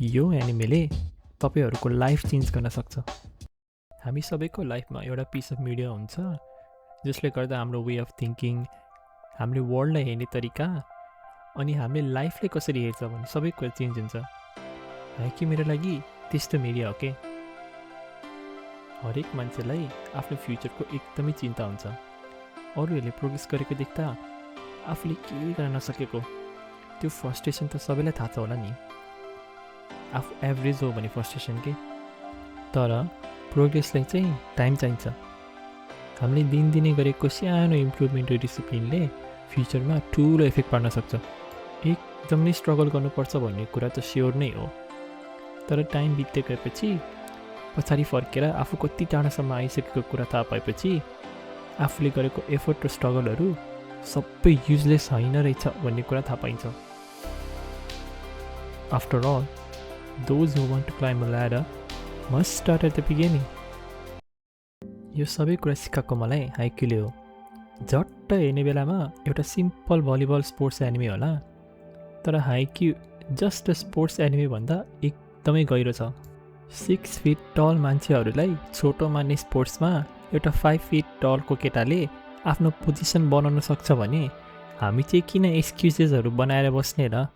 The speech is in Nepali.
यो एनिमेले तपाईँहरूको लाइफ चेन्ज गर्न सक्छ। हामी सबैको लाइफमा एउटा पिस अफ मिडिया हुन्छ जसले गर्दा हाम्रो वे अफ थिङ्किङ, हामीले वर्ल्डलाई हेर्ने तरिका अनि हामीले लाइफलाई कसरी हेर्छ भने सबै कुरा चेन्ज हुन्छ। हाइकी मेरो लागि त्यस्तो मिडिया हो के। हरेक मान्छेलाई आफ्नो फ्युचरको एकदमै चिन्ता हुन्छ। अरूहरूले प्रोग्रेस गरेको देख्दा आफूले केही गर्न नसकेको त्यो फ्रस्ट्रेसन त सबैलाई थाहा छ होला नि। आफू एभरेज हो भने फ्रस्ट्रेसन के, तर प्रोग्रेसलाई चाहिँ टाइम चाहिन्छ। हामीले दिनदिनै गरेको सानो इम्प्रुभमेन्ट र डिसिप्लिनले फ्युचरमा ठुलो इफेक्ट पार्न सक्छ। एकदमै स्ट्रगल गर्नुपर्छ भन्ने कुरा त स्योर नै हो, तर टाइम बित्दै गएपछि पछाडि फर्केर आफू कति टाढासम्म आइसकेको कुरा थाहा पाएपछि आफूले गरेको एफर्ट र स्ट्रगलहरू सबै युजलेस होइन रहेछ भन्ने कुरा थाहा पाइन्छ। After all, those who want to climb a ladder must start at the beginning. यो सबै कुरा सिकाएको मलाई हाइक्यूले हो। झट्ट हेर्ने बेलामा एउटा सिम्पल भलिबल स्पोर्ट्स एनिमे होला, तर हाइक्यू जस्ट स्पोर्ट्स एनिमे भन्दा एकदमै गहिरो छ। 6 फिट टल मान्छेहरूलाई छोटो मान्ने स्पोर्ट्समा एउटा 5 फिट टलको केटाले आफ्नो पोजिसन बनाउन सक्छ भने हामी चाहिँ किन एक्सक्युजेसहरू बनाएर बस्ने र।